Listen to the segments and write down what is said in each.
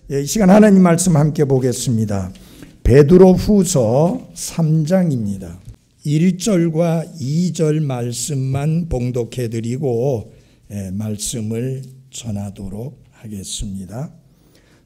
이 시간 하나님 말씀 함께 보겠습니다. 베드로후서 3장입니다. 1절과 2절 말씀만 봉독해드리고 말씀을 전하도록 하겠습니다.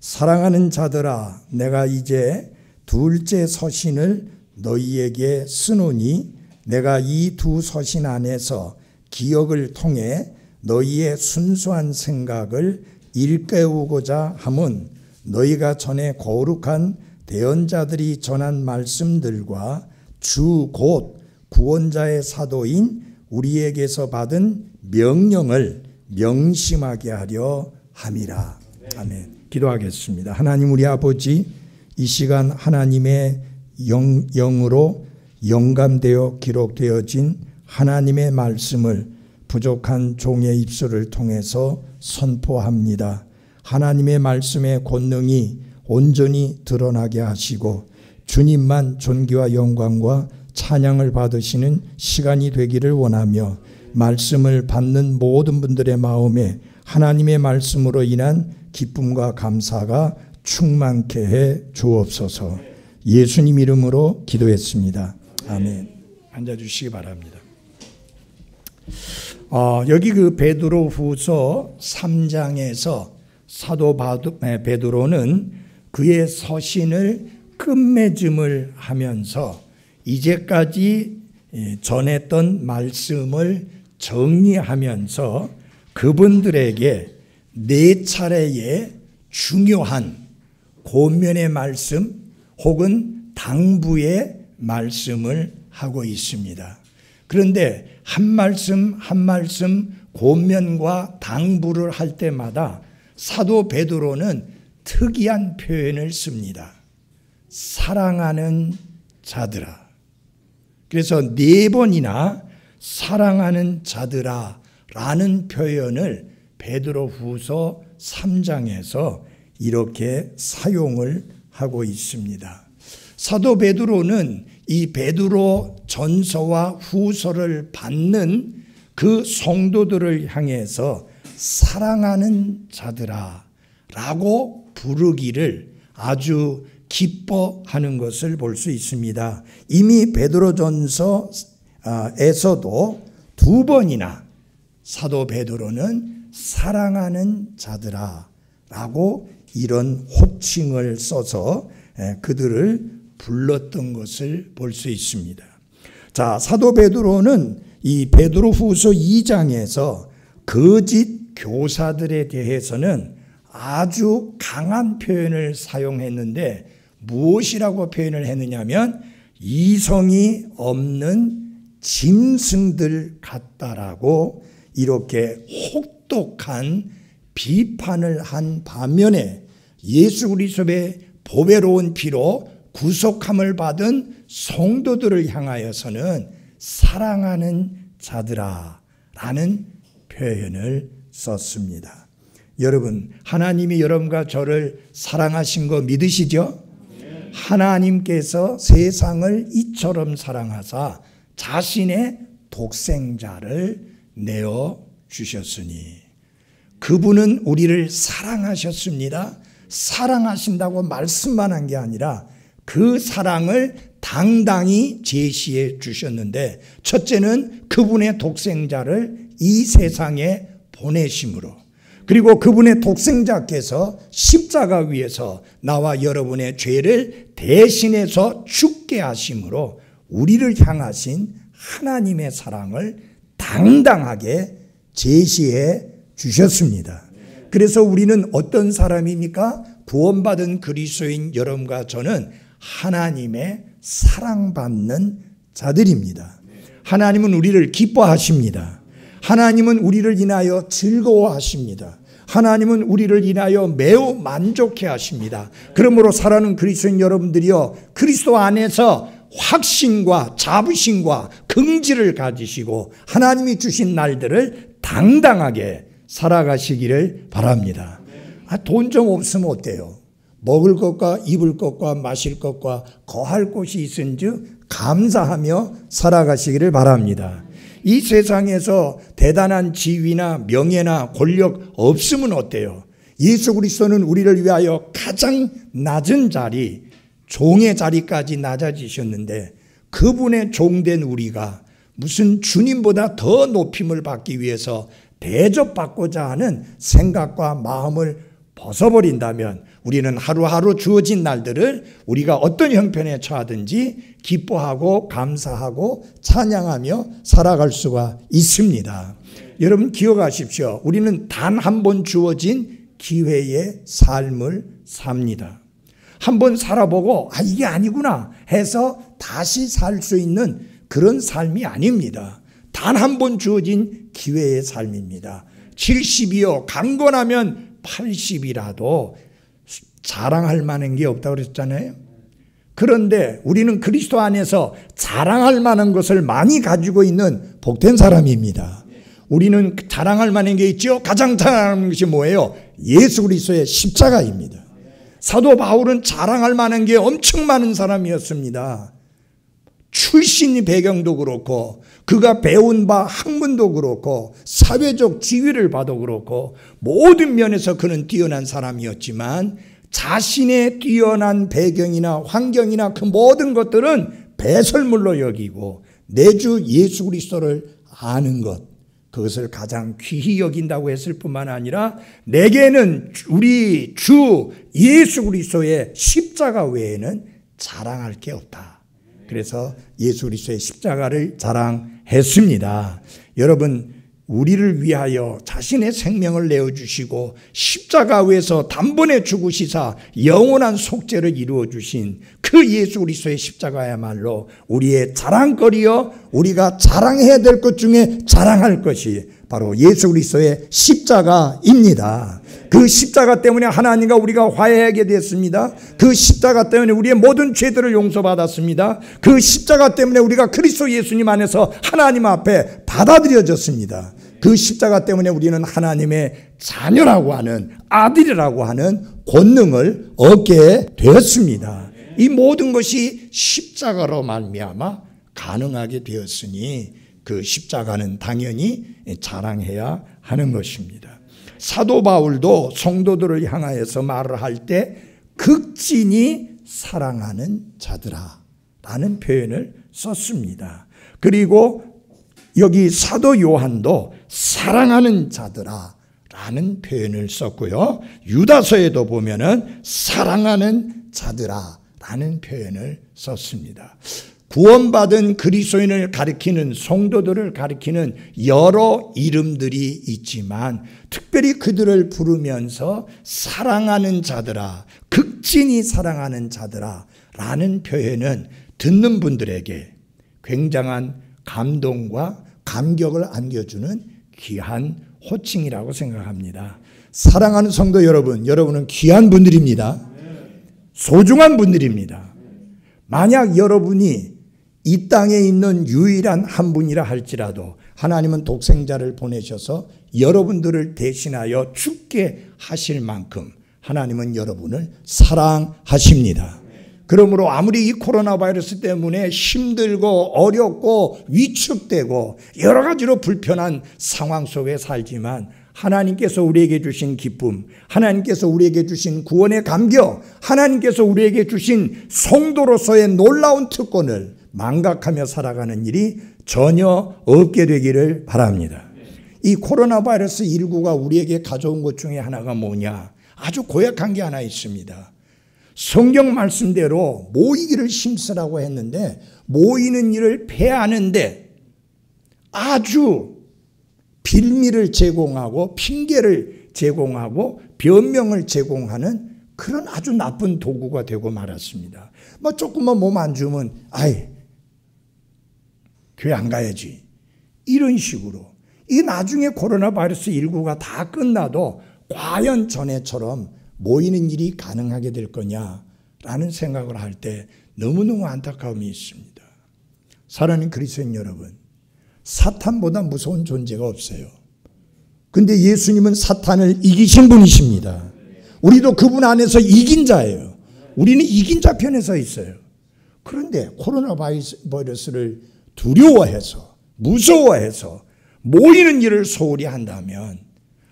사랑하는 자들아, 내가 이제 둘째 서신을 너희에게 쓰노니 내가 이 두 서신 안에서 기억을 통해 너희의 순수한 생각을 일깨우고자 함은 너희가 전에 거룩한 대언자들이 전한 말씀들과 주 곧 구원자의 사도인 우리에게서 받은 명령을 명심하게 하려 함이라. 아멘. 기도하겠습니다. 하나님 우리 아버지, 이 시간 하나님의 영으로 영감되어 기록되어진 하나님의 말씀을 부족한 종의 입술을 통해서 선포합니다. 하나님의 말씀의 권능이 온전히 드러나게 하시고 주님만 존귀와 영광과 찬양을 받으시는 시간이 되기를 원하며 말씀을 받는 모든 분들의 마음에 하나님의 말씀으로 인한 기쁨과 감사가 충만케 해 주옵소서. 예수님 이름으로 기도했습니다. 아멘. 앉아주시기 바랍니다. 여기 그 베드로후서 3장에서 사도 베드로는 그의 서신을 끝맺음을 하면서 이제까지 전했던 말씀을 정리하면서 그분들에게 네 차례의 중요한 권면의 말씀 혹은 당부의 말씀을 하고 있습니다. 그런데 한 말씀 한 말씀 권면과 당부를 할 때마다 사도 베드로는 특이한 표현을 씁니다. 사랑하는 자들아. 그래서 네 번이나 사랑하는 자들아 라는 표현을 베드로후서 3장에서 이렇게 사용을 하고 있습니다. 사도 베드로는 이 베드로 전서와 후서를 받는 그 성도들을 향해서 사랑하는 자들아 라고 부르기를 아주 기뻐하는 것을 볼 수 있습니다. 이미 베드로전서에서도 두 번이나 사도 베드로는 사랑하는 자들아 라고 이런 호칭을 써서 그들을 불렀던 것을 볼 수 있습니다. 자, 사도 베드로는 이 베드로후서 2장에서 거짓 교사들에 대해서는 아주 강한 표현을 사용했는데 무엇이라고 표현을 했느냐면 이성이 없는 짐승들 같다라고 이렇게 혹독한 비판을 한 반면에 예수 그리스도의 보배로운 피로 구속함을 받은 성도들을 향하여서는 사랑하는 자들아 라는 표현을 썼습니다. 여러분, 하나님이 여러분과 저를 사랑하신 거 믿으시죠? 하나님께서 세상을 이처럼 사랑하사 자신의 독생자를 내어주셨으니 그분은 우리를 사랑하셨습니다. 사랑하신다고 말씀만 한 게 아니라 그 사랑을 당당히 제시해 주셨는데 첫째는 그분의 독생자를 이 세상에 보내심으로 그리고 그분의 독생자께서 십자가 위에서 나와 여러분의 죄를 대신해서 죽게 하심으로 우리를 향하신 하나님의 사랑을 당당하게 제시해 주셨습니다. 그래서 우리는 어떤 사람입니까? 구원받은 그리스도인 여러분과 저는 하나님의 사랑받는 자들입니다. 하나님은 우리를 기뻐하십니다. 하나님은 우리를 인하여 즐거워하십니다. 하나님은 우리를 인하여 매우 만족해 하십니다. 그러므로 사랑하는 그리스도인 여러분들이여 그리스도 안에서 확신과 자부심과 긍지를 가지시고 하나님이 주신 날들을 당당하게 살아가시기를 바랍니다. 돈 좀 없으면 어때요? 먹을 것과 입을 것과 마실 것과 거할 곳이 있은즉 감사하며 살아가시기를 바랍니다. 이 세상에서 대단한 지위나 명예나 권력 없으면 어때요? 예수 그리스도는 우리를 위하여 가장 낮은 자리, 종의 자리까지 낮아지셨는데 그분의 종된 우리가 무슨 주님보다 더 높임을 받기 위해서 대접받고자 하는 생각과 마음을 벗어버린다면 우리는 하루하루 주어진 날들을 우리가 어떤 형편에 처하든지 기뻐하고 감사하고 찬양하며 살아갈 수가 있습니다. 여러분 기억하십시오. 우리는 단 한 번 주어진 기회의 삶을 삽니다. 한번 살아보고 이게 아니구나 해서 다시 살 수 있는 그런 삶이 아닙니다. 단 한 번 주어진 기회의 삶입니다. 70이요 강건하면 80이라도 자랑할 만한 게 없다고 그랬잖아요. 그런데 우리는 그리스도 안에서 자랑할 만한 것을 많이 가지고 있는 복된 사람입니다. 우리는 자랑할 만한 게 있죠. 가장 자랑하는 것이 뭐예요? 예수 그리스도의 십자가입니다. 사도 바울은 자랑할 만한 게 엄청 많은 사람이었습니다. 출신 배경도 그렇고 그가 배운 바 학문도 그렇고 사회적 지위를 봐도 그렇고 모든 면에서 그는 뛰어난 사람이었지만 자신의 뛰어난 배경이나 환경이나 그 모든 것들은 배설물로 여기고 내 주 예수 그리스도를 아는 것, 그것을 가장 귀히 여긴다고 했을 뿐만 아니라 내게는 우리 주 예수 그리스도의 십자가 외에는 자랑할 게 없다. 그래서 예수 그리스도의 십자가를 자랑했습니다. 여러분, 우리를 위하여 자신의 생명을 내어주시고 십자가 위에서 단번에 죽으시사 영원한 속죄를 이루어주신 그 예수 그리스도의 십자가야말로 우리의 자랑거리여 우리가 자랑해야 될 것 중에 자랑할 것이 바로 예수 그리스도의 십자가입니다. 그 십자가 때문에 하나님과 우리가 화해하게 됐습니다. 그 십자가 때문에 우리의 모든 죄들을 용서받았습니다. 그 십자가 때문에 우리가 그리스도 예수님 안에서 하나님 앞에 받아들여졌습니다. 그 십자가 때문에 우리는 하나님의 자녀라고 하는, 아들이라고 하는 권능을 얻게 되었습니다. 이 모든 것이 십자가로 말미암아 가능하게 되었으니 그 십자가는 당연히 자랑해야 하는 것입니다. 사도 바울도 성도들을 향하여서 말을 할 때 극진히 사랑하는 자들아 라는 표현을 썼습니다. 그리고 여기 사도 요한도 사랑하는 자들아 라는 표현을 썼고요. 유다서에도 보면은 사랑하는 자들아 라는 표현을 썼습니다. 구원받은 그리스도인을 가리키는, 성도들을 가리키는 여러 이름들이 있지만 특별히 그들을 부르면서 사랑하는 자들아, 극진히 사랑하는 자들아 라는 표현은 듣는 분들에게 굉장한 감동과 감격을 안겨주는 귀한 호칭이라고 생각합니다. 사랑하는 성도 여러분, 여러분은 귀한 분들입니다. 소중한 분들입니다. 만약 여러분이 이 땅에 있는 유일한 한 분이라 할지라도 하나님은 독생자를 보내셔서 여러분들을 대신하여 죽게 하실 만큼 하나님은 여러분을 사랑하십니다. 그러므로 아무리 이 코로나 바이러스 때문에 힘들고 어렵고 위축되고 여러 가지로 불편한 상황 속에 살지만 하나님께서 우리에게 주신 기쁨, 하나님께서 우리에게 주신 구원의 감격, 하나님께서 우리에게 주신 성도로서의 놀라운 특권을 망각하며 살아가는 일이 전혀 없게 되기를 바랍니다. 이 코로나 바이러스 19가 우리에게 가져온 것 중에 하나가 뭐냐? 아주 고약한 게 하나 있습니다. 성경 말씀대로 모이기를 힘쓰라고 했는데 모이는 일을 폐하는데 아주 빌미를 제공하고 핑계를 제공하고 변명을 제공하는 그런 아주 나쁜 도구가 되고 말았습니다. 뭐 조금만 몸 안 좋으면 교회 안 가야지. 이런 식으로. 이 나중에 코로나 바이러스 19가 다 끝나도 과연 전에처럼 모이는 일이 가능하게 될 거냐라는 생각을 할 때 너무너무 안타까움이 있습니다. 사랑하는 그리스도인 여러분, 사탄보다 무서운 존재가 없어요. 근데 예수님은 사탄을 이기신 분이십니다. 우리도 그분 안에서 이긴 자예요. 우리는 이긴 자 편에 서 있어요. 그런데 코로나 바이러스를 두려워해서 무서워해서 모이는 일을 소홀히 한다면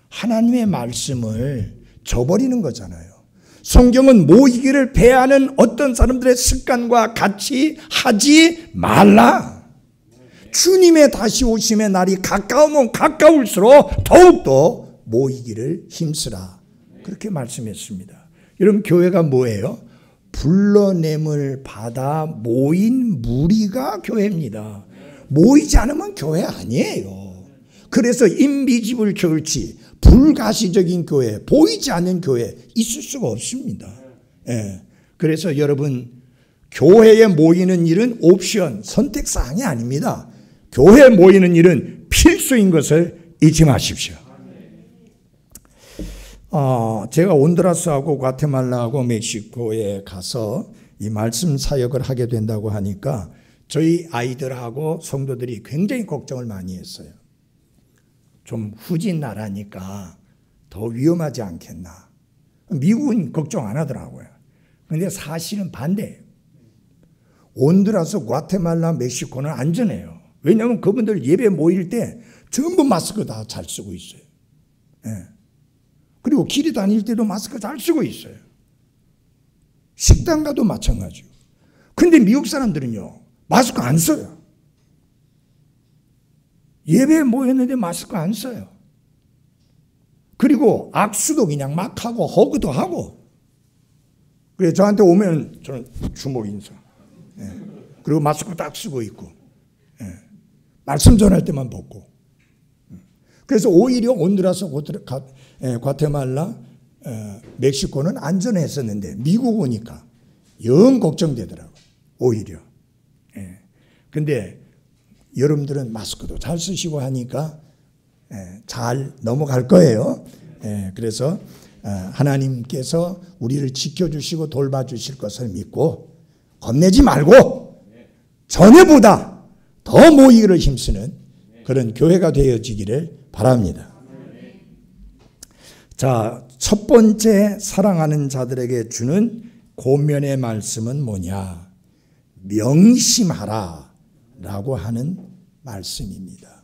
하나님의 말씀을 져버리는 거잖아요. 성경은 모이기를 배하는 어떤 사람들의 습관과 같이 하지 말라. 주님의 다시 오심의 날이 가까우면 가까울수록 더욱더 모이기를 힘쓰라. 그렇게 말씀했습니다. 여러분, 교회가 뭐예요? 불러냄을 받아 모인 무리가 교회입니다. 모이지 않으면 교회 아니에요. 그래서 인비지블 처치, 불가시적인 교회, 보이지 않는 교회 있을 수가 없습니다. 예. 그래서 여러분, 교회에 모이는 일은 옵션, 선택사항이 아닙니다. 교회에 모이는 일은 필수인 것을 잊지 마십시오. 제가 온두라스하고 과테말라하고 멕시코에 가서 이 말씀 사역을 하게 된다고 하니까 저희 아이들하고 성도들이 굉장히 걱정을 많이 했어요. 좀 후진 나라니까 더 위험하지 않겠나. 미국은 걱정 안 하더라고요. 그런데 사실은 반대예요. 온두라스, 과테말라, 멕시코는 안전해요. 왜냐하면 그분들 예배 모일 때 전부 마스크 다 잘 쓰고 있어요. 예. 그리고 길에 다닐 때도 마스크 잘 쓰고 있어요. 식당 가도 마찬가지고. 근데 미국 사람들은요, 마스크 안 써요. 예배에 모였는데 마스크 안 써요. 그리고 악수도 그냥 막 하고 허그도 하고. 그래서 저한테 오면 저는 주먹 인사. 예. 그리고 마스크 딱 쓰고 있고. 예. 말씀 전할 때만 벗고. 그래서 오히려 온두라스, 과테말라, 멕시코는 안전했었는데 미국 오니까 영 걱정되더라고요. 오히려. 그런데 여러분들은 마스크도 잘 쓰시고 하니까 잘 넘어갈 거예요. 그래서 하나님께서 우리를 지켜주시고 돌봐주실 것을 믿고 겁내지 말고 전에보다 더 모이기를 힘쓰는 그런 교회가 되어지기를 바랍니다. 자, 첫 번째 사랑하는 자들에게 주는 권면의 말씀은 뭐냐? 명심하라 라고 하는 말씀입니다.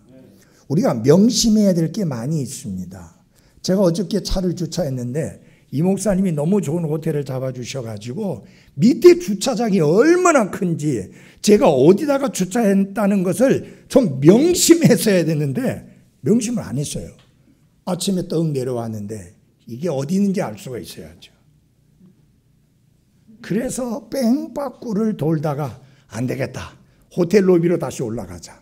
우리가 명심해야 될 게 많이 있습니다. 제가 어저께 차를 주차했는데 이 목사님이 너무 좋은 호텔을 잡아주셔가지고 밑에 주차장이 얼마나 큰지 제가 어디다가 주차했다는 것을 좀 명심했어야 되는데 명심을 안 했어요. 아침에 떡 내려왔는데 이게 어디 있는지 알 수가 있어야죠. 그래서 뺑빠꾸를 돌다가 안 되겠다. 호텔 로비로 다시 올라가자.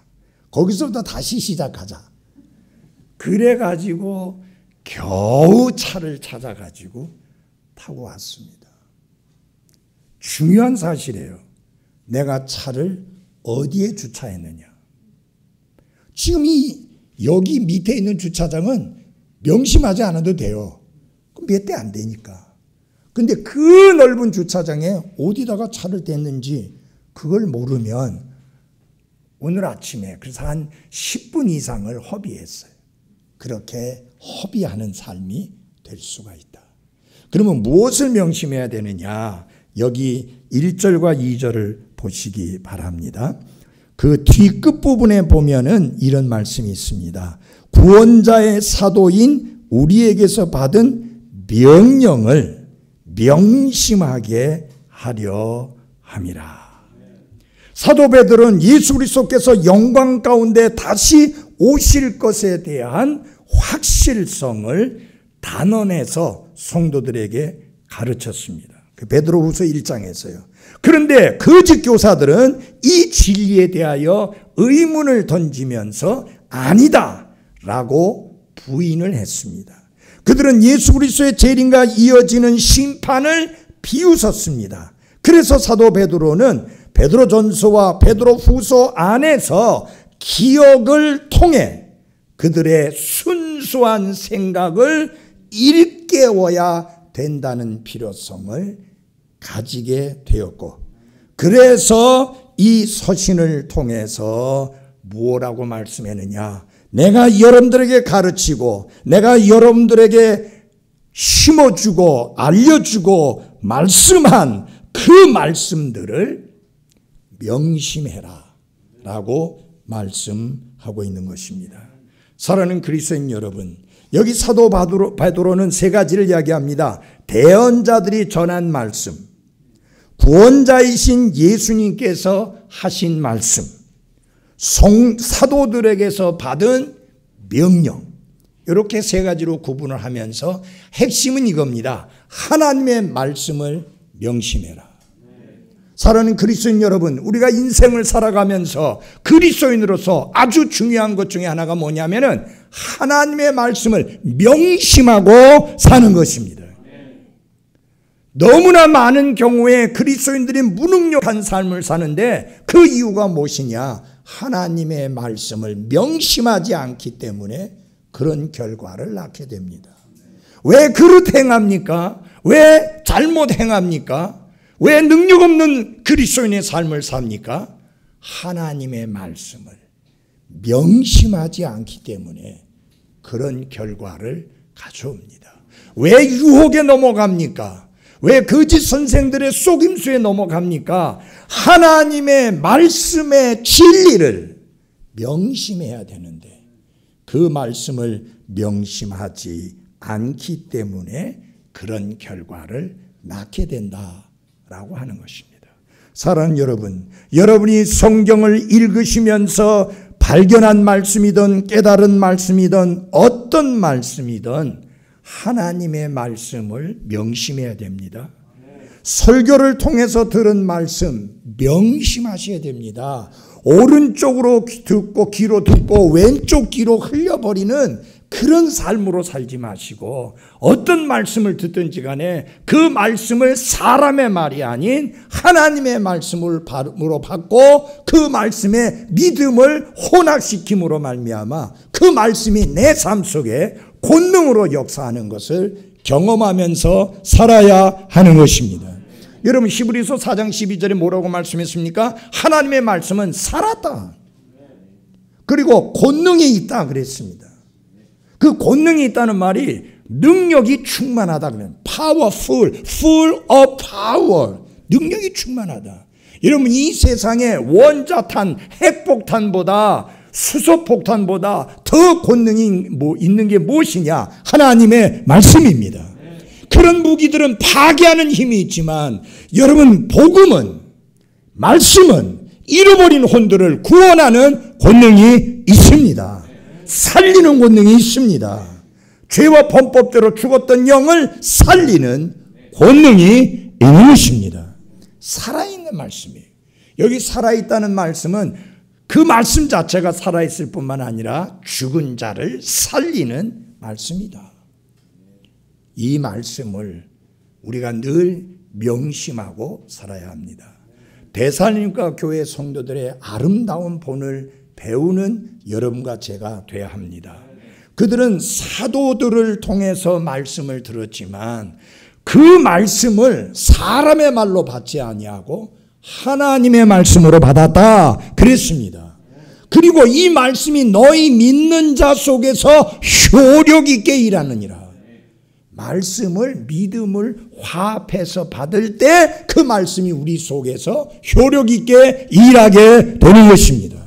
거기서부터 다시 시작하자. 그래가지고 겨우 차를 찾아가지고 타고 왔습니다. 중요한 사실이에요. 내가 차를 어디에 주차했느냐. 지금 여기 밑에 있는 주차장은 명심하지 않아도 돼요. 몇 대 안 되니까. 근데 그 넓은 주차장에 어디다가 차를 댔는지 그걸 모르면 오늘 아침에 그래서 한 10분 이상을 허비했어요. 그렇게 허비하는 삶이 될 수가 있다. 그러면 무엇을 명심해야 되느냐? 여기 1절과 2절을 보시기 바랍니다. 그 뒤 끝부분에 보면은 이런 말씀이 있습니다. 구원자의 사도인 우리에게서 받은 명령을 명심하게 하려 함이라. 사도 베드로는 예수 그리스도께서 영광 가운데 다시 오실 것에 대한 확실성을 단언해서 성도들에게 가르쳤습니다. 그 베드로후서 1장에서요. 그런데 거짓 교사들은 이 진리에 대하여 의문을 던지면서 아니다라고 부인을 했습니다. 그들은 예수 그리스도의 재림과 이어지는 심판을 비웃었습니다. 그래서 사도 베드로는 베드로전서와 베드로후서 안에서 기억을 통해 그들의 순수한 생각을 일깨워야 된다는 필요성을 가지게 되었고, 그래서 이 서신을 통해서 무엇라고 말씀했느냐? 내가 여러분들에게 가르치고 내가 여러분들에게 심어주고 알려주고 말씀한 그 말씀들을 명심해라 라고 말씀하고 있는 것입니다. 사랑하는 그리스도인 여러분, 여기 사도 베드로는 세 가지를 이야기합니다. 대언자들이 전한 말씀, 구원자이신 예수님께서 하신 말씀, 사도들에게서 받은 명령, 이렇게 세 가지로 구분을 하면서 핵심은 이겁니다. 하나님의 말씀을 명심해라. 사랑하는 그리스도인 여러분, 우리가 인생을 살아가면서 그리스도인으로서 아주 중요한 것 중에 하나가 뭐냐면은 하나님의 말씀을 명심하고 사는 것입니다. 너무나 많은 경우에 그리스도인들이 무능력한 삶을 사는데 그 이유가 무엇이냐? 하나님의 말씀을 명심하지 않기 때문에 그런 결과를 낳게 됩니다. 왜 그릇 행합니까? 왜 잘못 행합니까? 왜 능력 없는 그리스도인의 삶을 삽니까? 하나님의 말씀을 명심하지 않기 때문에 그런 결과를 가져옵니다. 왜 유혹에 넘어갑니까? 왜 거짓 선생들의 속임수에 넘어갑니까? 하나님의 말씀의 진리를 명심해야 되는데 그 말씀을 명심하지 않기 때문에 그런 결과를 낳게 된다라고 하는 것입니다. 사랑하는 여러분, 여러분이 성경을 읽으시면서 발견한 말씀이든 깨달은 말씀이든 어떤 말씀이든 하나님의 말씀을 명심해야 됩니다. 설교를 통해서 들은 말씀 명심하셔야 됩니다. 오른쪽으로 듣고 귀로 듣고 왼쪽 귀로 흘려버리는 그런 삶으로 살지 마시고 어떤 말씀을 듣든지 간에 그 말씀을 사람의 말이 아닌 하나님의 말씀으로 받고 그 말씀에 믿음을 혼합시킴으로 말미암아 그 말씀이 내 삶 속에 권능으로 역사하는 것을 경험하면서 살아야 하는 것입니다. 여러분 히브리서 4장 12절에 뭐라고 말씀했습니까? 하나님의 말씀은 살았다. 그리고 권능이 있다 그랬습니다. 그 권능이 있다는 말이 능력이 충만하다 그러면 powerful, full of power, 능력이 충만하다. 여러분 이 세상에 원자탄, 핵폭탄보다 수소폭탄보다 더 권능이 있는 게 무엇이냐? 하나님의 말씀입니다. 그런 무기들은 파괴하는 힘이 있지만 여러분 복음은 말씀은 잃어버린 혼들을 구원하는 권능이 있습니다. 살리는 권능이 있습니다. 죄와 범법대로 죽었던 영을 살리는 권능이 있는 것입니다. 살아있는 말씀이에요. 여기 살아있다는 말씀은 그 말씀 자체가 살아있을 뿐만 아니라 죽은 자를 살리는 말씀이다. 이 말씀을 우리가 늘 명심하고 살아야 합니다. 대살림과 교회 성도들의 아름다운 본을 배우는 여러분과 제가 돼야 합니다. 그들은 사도들을 통해서 말씀을 들었지만 그 말씀을 사람의 말로 받지 아니하고 하나님의 말씀으로 받았다 그랬습니다. 그리고 이 말씀이 너희 믿는 자 속에서 효력 있게 일하느니라. 말씀을 믿음을 화합해서 받을 때 그 말씀이 우리 속에서 효력 있게 일하게 되는 것입니다.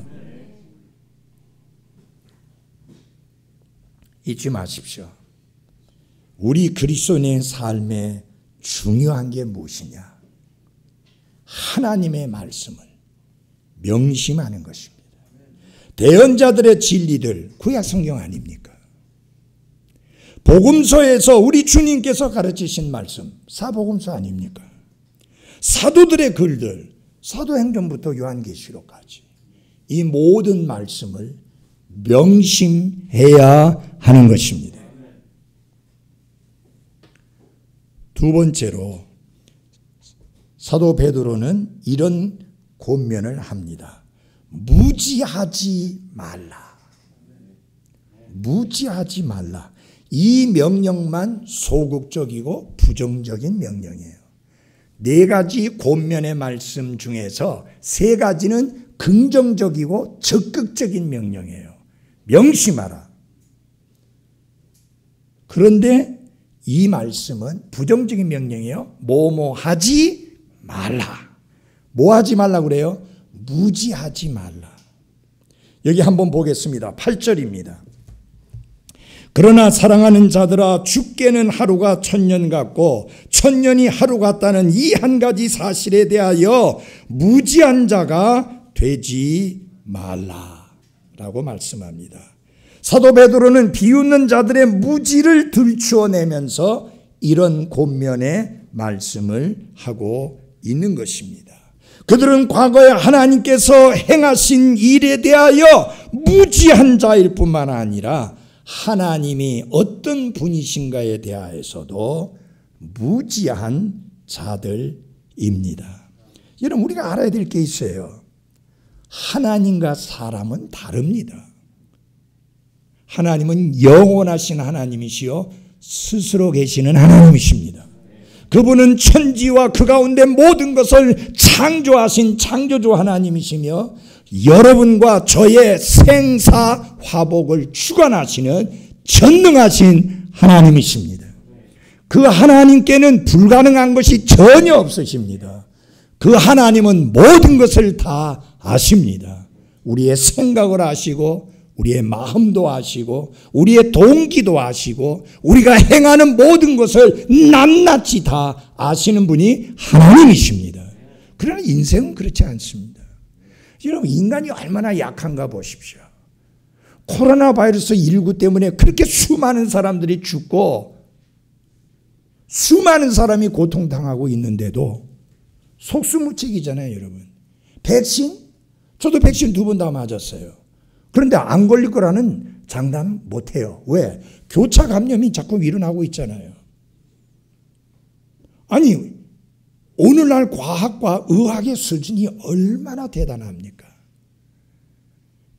잊지 마십시오. 우리 그리스도인의 삶에 중요한 게 무엇이냐? 하나님의 말씀을 명심하는 것입니다. 대언자들의 진리들, 구약 성경 아닙니까? 복음서에서 우리 주님께서 가르치신 말씀, 사복음서 아닙니까? 사도들의 글들, 사도행전부터 요한계시록까지 이 모든 말씀을 명심해야 하는 것입니다. 두 번째로 사도 베드로는 이런 권면을 합니다. 무지하지 말라. 무지하지 말라. 이 명령만 소극적이고 부정적인 명령이에요. 네 가지 권면의 말씀 중에서 세 가지는 긍정적이고 적극적인 명령이에요. 명심하라. 그런데 이 말씀은 부정적인 명령이에요. 뭐뭐 하지 말라. 뭐 하지 말라 그래요? 무지하지 말라. 여기 한번 보겠습니다. 8절입니다. 그러나 사랑하는 자들아, 죽게는 하루가 1000년 같고 1000년이 하루 같다는 이 한 가지 사실에 대하여 무지한 자가 되지 말라라고 말씀합니다. 사도 베드로는 비웃는 자들의 무지를 들추어내면서 이런 권면의 말씀을 하고 있는 것입니다. 그들은 과거에 하나님께서 행하신 일에 대하여 무지한 자일 뿐만 아니라 하나님이 어떤 분이신가에 대하여서도 무지한 자들입니다. 여러분, 우리가 알아야 될 게 있어요. 하나님과 사람은 다릅니다. 하나님은 영원하신 하나님이시요 스스로 계시는 하나님이십니다. 그분은 천지와 그 가운데 모든 것을 창조하신 창조주 하나님이시며 여러분과 저의 생사 화복을 주관하시는 전능하신 하나님이십니다. 그 하나님께는 불가능한 것이 전혀 없으십니다. 그 하나님은 모든 것을 다 아십니다. 우리의 생각을 아시고 우리의 마음도 아시고 우리의 동기도 아시고 우리가 행하는 모든 것을 낱낱이 다 아시는 분이 하나님이십니다. 그러나 인생은 그렇지 않습니다. 여러분, 인간이 얼마나 약한가 보십시오. 코로나 바이러스 19 때문에 그렇게 수많은 사람들이 죽고 수많은 사람이 고통당하고 있는데도 속수무책이잖아요, 여러분. 백신? 저도 백신 2번 다 맞았어요. 그런데 안 걸릴 거라는 장담 못해요. 왜? 교차 감염이 자꾸 일어나고 있잖아요. 아니, 오늘날 과학과 의학의 수준이 얼마나 대단합니까?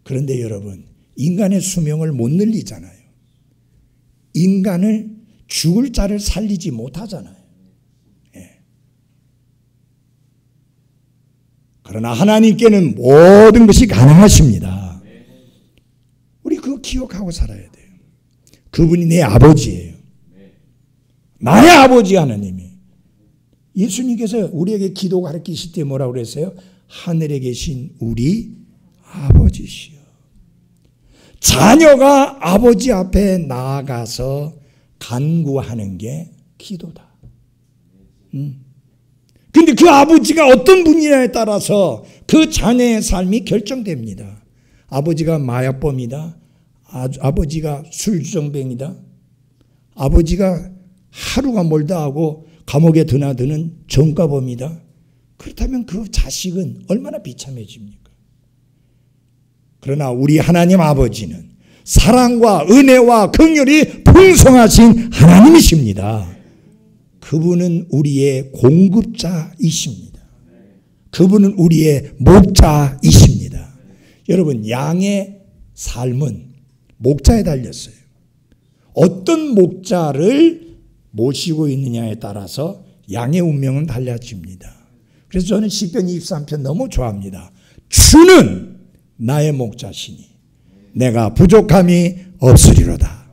그런데 여러분, 인간의 수명을 못 늘리잖아요. 인간을 죽을 자를 살리지 못하잖아요. 예. 그러나 하나님께는 모든 것이 가능하십니다. 우리 그거 기억하고 살아야 돼요. 그분이 내 아버지예요. 나의 아버지 하나님이. 예수님께서 우리에게 기도 가르치실 때 뭐라고 그랬어요? 하늘에 계신 우리 아버지시여. 자녀가 아버지 앞에 나아가서 간구하는 게 기도다. 근데 그 아버지가 어떤 분이냐에 따라서 그 자녀의 삶이 결정됩니다. 아버지가 마약범이다. 아버지가 술주정뱅이다. 아버지가 하루가 멀다 하고 감옥에 드나드는 전과범이다. 그렇다면 그 자식은 얼마나 비참해집니까? 그러나 우리 하나님 아버지는 사랑과 은혜와 긍휼이 풍성하신 하나님이십니다. 그분은 우리의 공급자이십니다. 그분은 우리의 목자이십니다. 여러분, 양의 삶은 목자에 달렸어요. 어떤 목자를 모시고 있느냐에 따라서 양의 운명은 달라집니다. 그래서 저는 시편 23편 너무 좋아합니다. 주는 나의 목자시니 내가 부족함이 없으리로다.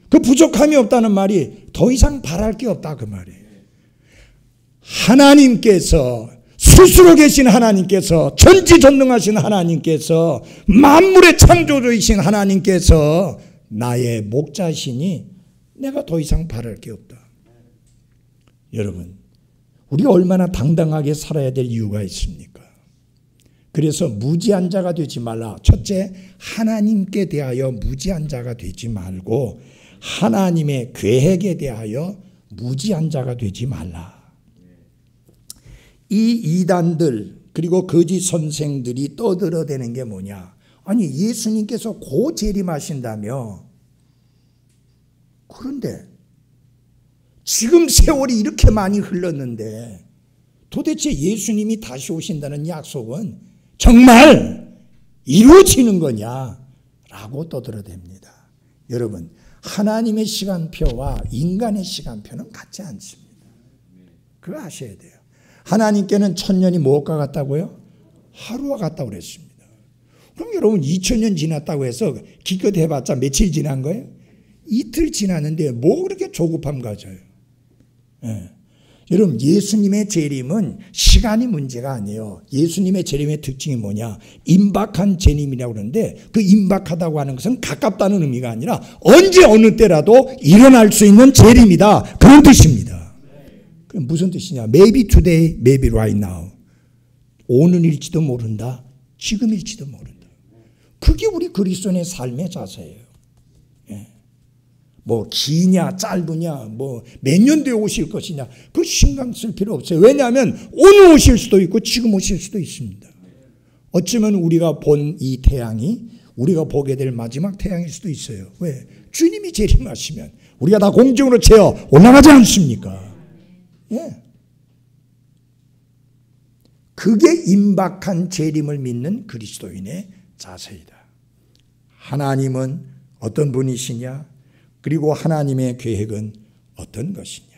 그 부족함이 없다는 말이 더 이상 바랄 게 없다 그 말이에요. 하나님께서 스스로 계신 하나님께서 전지전능하신 하나님께서 만물의 창조주이신 하나님께서 나의 목자시니 내가 더 이상 바랄 게 없다. 여러분, 우리가 얼마나 당당하게 살아야 될 이유가 있습니까? 그래서 무지한 자가 되지 말라. 첫째, 하나님께 대하여 무지한 자가 되지 말고 하나님의 계획에 대하여 무지한 자가 되지 말라. 이 이단들 그리고 거짓 선생들이 떠들어대는 게 뭐냐? 아니, 예수님께서 곧 재림하신다며. 그런데 지금 세월이 이렇게 많이 흘렀는데 도대체 예수님이 다시 오신다는 약속은 정말 이루어지는 거냐라고 떠들어댑니다. 여러분, 하나님의 시간표와 인간의 시간표는 같지 않습니다. 그거 아셔야 돼요. 하나님께는 1000년이 무엇과 같다고요? 하루와 같다고 그랬습니다. 그럼 여러분 2000년 지났다고 해서 기껏 해봤자 며칠 지난 거예요? 이틀 지났는데 뭐 그렇게 조급함 가져요? 예. 여러분, 예수님의 재림은 시간이 문제가 아니에요. 예수님의 재림의 특징이 뭐냐? 임박한 재림이라고 그러는데, 그 임박하다고 하는 것은 가깝다는 의미가 아니라 언제 어느 때라도 일어날 수 있는 재림이다, 그런 뜻입니다. 그럼 무슨 뜻이냐? Maybe today, maybe right now. 오늘일지도 모른다, 지금일지도 모른다. 그게 우리 그리스도인의 삶의 자세예요. 뭐 기냐 짧으냐 뭐 몇 년 뒤에 오실 것이냐, 그 신경 쓸 필요 없어요. 왜냐하면 오늘 오실 수도 있고 지금 오실 수도 있습니다. 어쩌면 우리가 본 이 태양이 우리가 보게 될 마지막 태양일 수도 있어요. 왜? 주님이 재림하시면 우리가 다 공중으로 채어 올라가지 않습니까? 예. 그게 임박한 재림을 믿는 그리스도인의 자세이다. 하나님은 어떤 분이시냐? 그리고 하나님의 계획은 어떤 것이냐?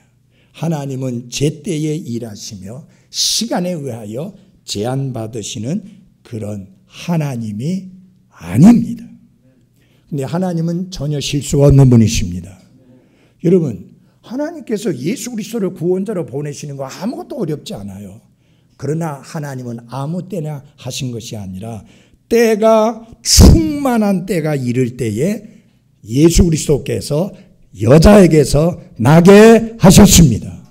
하나님은 제때에 일하시며 시간에 의하여 제한받으시는 그런 하나님이 아닙니다. 근데 하나님은 전혀 실수가 없는 분이십니다. 여러분, 하나님께서 예수 그리스도를 구원자로 보내시는 거 아무것도 어렵지 않아요. 그러나 하나님은 아무 때나 하신 것이 아니라 때가 충만한 때가 이를 때에 예수 그리스도께서 여자에게서 나게 하셨습니다.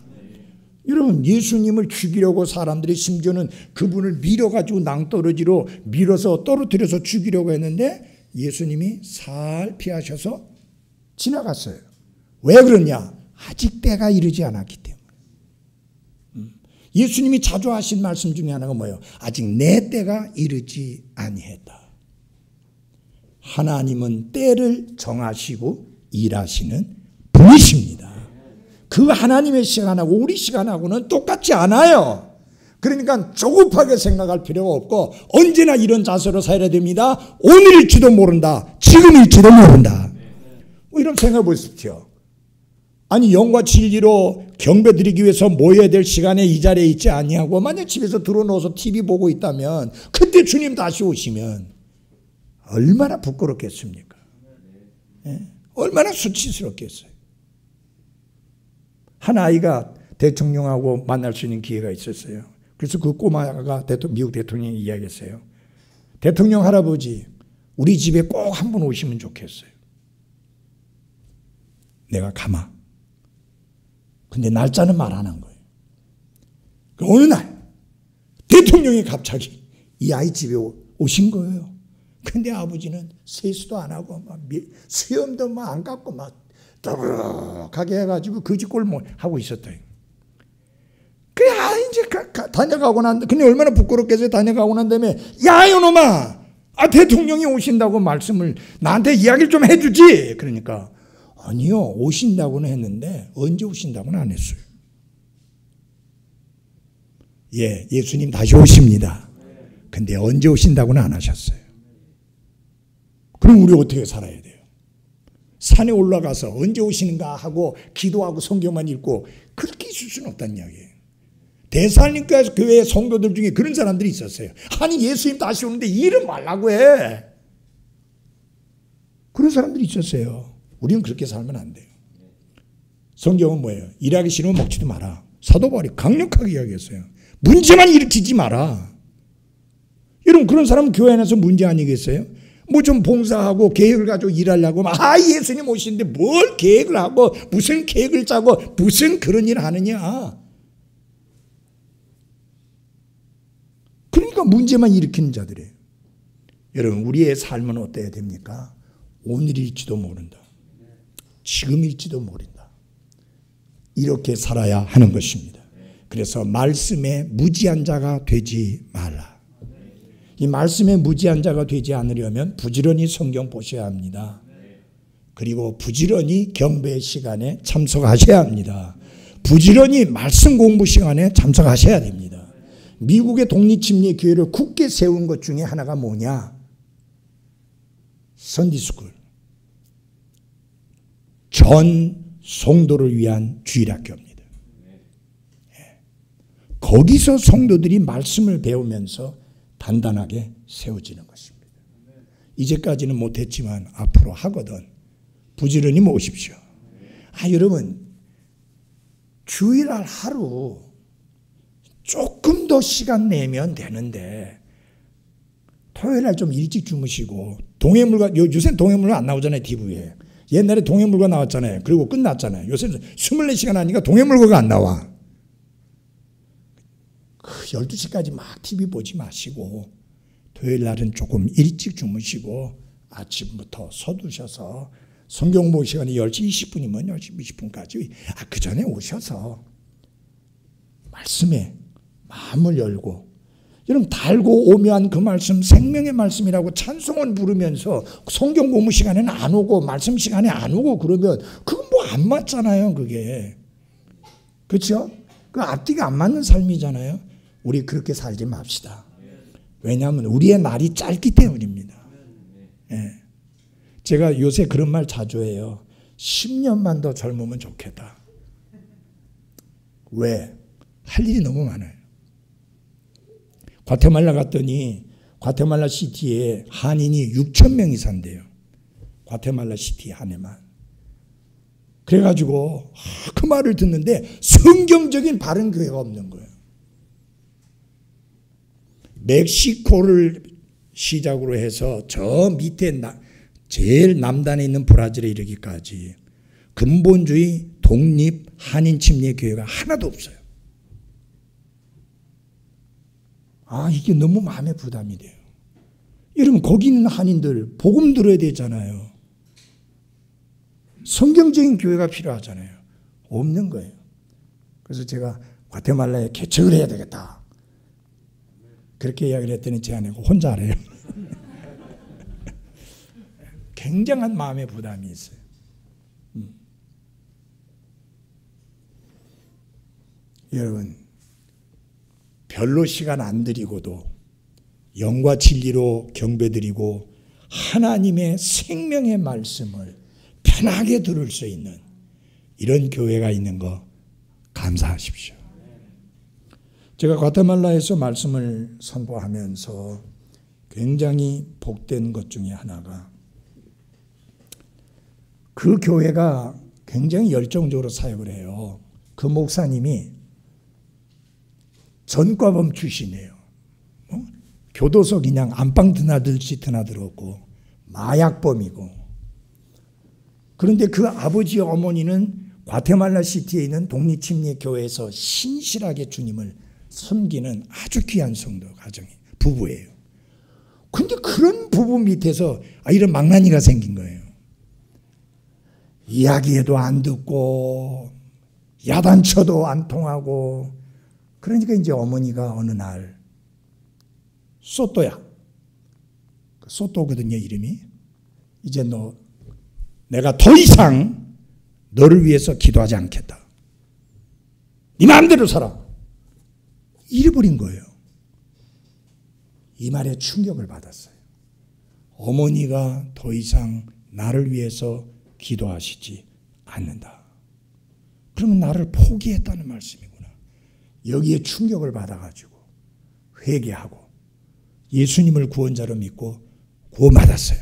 여러분, 예수님을 죽이려고 사람들이 심지어는 그분을 밀어가지고 낭떠러지로 밀어서 떨어뜨려서 죽이려고 했는데 예수님이 살 피하셔서 지나갔어요. 왜 그러냐? 아직 때가 이르지 않았기 때문에. 예수님이 자주 하신 말씀 중에 하나가 뭐예요? 아직 내 때가 이르지 아니했다. 하나님은 때를 정하시고 일하시는 분이십니다. 그 하나님의 시간하고 우리 시간하고는 똑같지 않아요. 그러니까 조급하게 생각할 필요가 없고 언제나 이런 자세로 살아야 됩니다. 오늘일지도 모른다, 지금일지도 모른다. 이런 생각해 보십시오. 아니, 영과 진리로 경배드리기 위해서 모여야 될 시간에 이 자리에 있지 아니하고 만약 집에서 들어놓아서 TV 보고 있다면 그때 주님 다시 오시면 얼마나 부끄럽겠습니까? 예? 얼마나 수치스럽겠어요. 한 아이가 대통령하고 만날 수 있는 기회가 있었어요. 그래서 그 꼬마가 미국 대통령이 이야기했어요. 대통령 할아버지, 우리 집에 꼭 한 번 오시면 좋겠어요. 내가 가마. 근데 날짜는 말 안 한 거예요. 어느 날 대통령이 갑자기 이 아이 집에 오신 거예요. 근데 아버지는 세수도 안 하고 막 수염도 막 안 깎고 막 더부룩하게 해가지고 거지꼴 하고 있었다. 그래, 이제 다녀가고 난, 근데 얼마나 부끄럽겠어요. 다녀가고 난 다음에, 야, 이놈아, 대통령이 오신다고 말씀을 나한테 이야기를 좀 해주지. 그러니까 아니요, 오신다고는 했는데 언제 오신다고는 안 했어요. 예, 예수님 다시 오십니다. 근데 언제 오신다고는 안 하셨어요. 그럼 우리 어떻게 살아야 돼요? 산에 올라가서 언제 오시는가 하고 기도하고 성경만 읽고 그렇게 있을 수는 없다는 이야기예요. 대살림교회 교회 성도들 중에 그런 사람들이 있었어요. 아니, 예수님 다시 오는데 일을 말라고 해. 그런 사람들이 있었어요. 우리는 그렇게 살면 안 돼요. 성경은 뭐예요? 일하기 싫으면 먹지도 마라. 사도 바울이 강력하게 이야기했어요. 문제만 일으키지 마라. 여러분, 그런 사람은 교회 안에서 문제 아니겠어요? 뭐 좀 봉사하고 계획을 가지고 일하려고 예수님 오시는데 뭘 계획을 하고 무슨 계획을 짜고 무슨 그런 일을 하느냐. 그러니까 문제만 일으키는 자들이에요. 여러분, 우리의 삶은 어때야 됩니까? 오늘일지도 모른다, 지금일지도 모른다, 이렇게 살아야 하는 것입니다. 그래서 말씀에 무지한 자가 되지 말라. 이 말씀에 무지한 자가 되지 않으려면 부지런히 성경 보셔야 합니다. 그리고 부지런히 경배 시간에 참석하셔야 합니다. 부지런히 말씀 공부 시간에 참석하셔야 됩니다. 미국의 독립침례 교회를 굳게 세운 것 중에 하나가 뭐냐? 선디스쿨. 전 성도를 위한 주일학교입니다. 거기서 성도들이 말씀을 배우면서 단단하게 세워지는 것입니다. 이제까지는 못했지만 앞으로 하거든 부지런히 모으십시오. 여러분, 주일날 하루 조금 더 시간 내면 되는데 토요일날 좀 일찍 주무시고 동해물과 요새 동해물과 안 나오잖아요. TV에. 옛날에 동해물과 나왔잖아요. 그리고 끝났잖아요. 요새 24시간 하니까 동해물과가 안 나와. 12시까지 막 TV 보지 마시고 토요일날은 조금 일찍 주무시고 아침부터 서두셔서 성경 보기 시간이 10시 20분이면 10시 20분까지 그 전에 오셔서 말씀에 마음을 열고 여러분 달고 오묘한 그 말씀 생명의 말씀이라고 찬송을 부르면서 성경 공부 시간에는 안 오고 말씀 시간에 안 오고 그러면 그건 뭐 안 맞잖아요. 그게. 그렇죠? 그 앞뒤가 안 맞는 삶이잖아요. 우리 그렇게 살지 맙시다. 왜냐하면 우리의 날이 짧기 때문입니다. 예. 제가 요새 그런 말 자주 해요. 10년만 더 젊으면 좋겠다. 왜? 할 일이 너무 많아요. 과테말라 갔더니 과테말라 시티에 한인이 6천 명이 산대요. 과테말라 시티 안에만. 그래가지고 그 말을 듣는데 성경적인 바른 교회가 없는 거예요. 멕시코를 시작으로 해서 저 밑에 제일 남단에 있는 브라질에 이르기까지 근본주의 독립 한인 침례 교회가 하나도 없어요. 이게 너무 마음에 부담이 돼요. 여러분 거기 있는 한인들 복음 들어야 되잖아요. 성경적인 교회가 필요하잖아요. 없는 거예요. 그래서 제가 과테말라에 개척을 해야 되겠다. 그렇게 이야기를 했더니 제 아내가 혼자 하래요. 굉장한 마음의 부담이 있어요. 여러분 별로 시간 안 들이고도 영과 진리로 경배드리고 하나님의 생명의 말씀을 편하게 들을 수 있는 이런 교회가 있는 거 감사하십시오. 제가 과테말라에서 말씀을 선포하면서 굉장히 복된 것 중에 하나가 그 교회가 굉장히 열정적으로 사역을 해요. 그 목사님이 전과범 출신이에요. 교도소 그냥 안방 드나들지 드나들었고 마약범이고. 그런데 그 아버지 어머니는 과테말라 시티에 있는 독립침례 교회에서 신실하게 주님을 섬기는 아주 귀한 성도 가정이 부부예요. 그런데 그런 부부 밑에서 이런 망나니가 생긴 거예요. 이야기해도 안 듣고 야단쳐도 안 통하고. 그러니까 이제 어머니가 어느 날 소또야, 소또거든요 이름이. 이제 내가 더 이상 너를 위해서 기도하지 않겠다. 네 마음대로 살아. 이래버린 거예요. 이 말에 충격을 받았어요. 어머니가 더 이상 나를 위해서 기도하시지 않는다. 그러면 나를 포기했다는 말씀이구나. 여기에 충격을 받아가지고 회개하고 예수님을 구원자로 믿고 구원받았어요.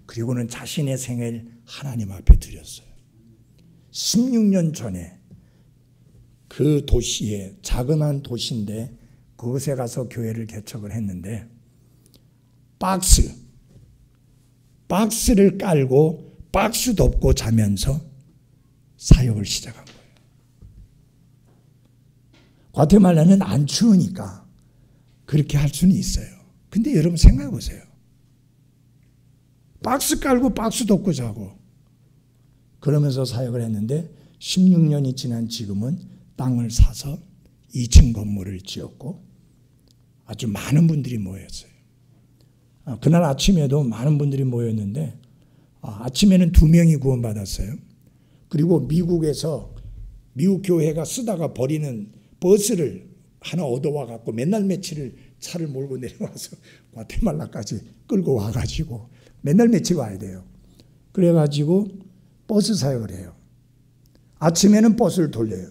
그리고는 자신의 생을 하나님 앞에 드렸어요. 16년 전에 그 도시에 작은 도시인데 그곳에 가서 교회를 개척을 했는데 박스를 깔고 박스 덮고 자면서 사역을 시작한 거예요. 과테말라는 안 추우니까 그렇게 할 수는 있어요. 근데 여러분 생각해 보세요. 박스 깔고 박스 덮고 자고 그러면서 사역을 했는데 16년이 지난 지금은 땅을 사서 2층 건물을 지었고 아주 많은 분들이 모였어요. 그날 아침에도 많은 분들이 모였는데 아침에는 2명이 구원받았어요. 그리고 미국 교회가 쓰다가 버리는 버스를 하나 얻어와 갖고 맨날 며칠을 차를 몰고 내려와서 과테말라까지 끌고 와가지고 맨날 며칠 와야 돼요. 그래가지고 버스 사역을 해요. 아침에는 버스를 돌려요.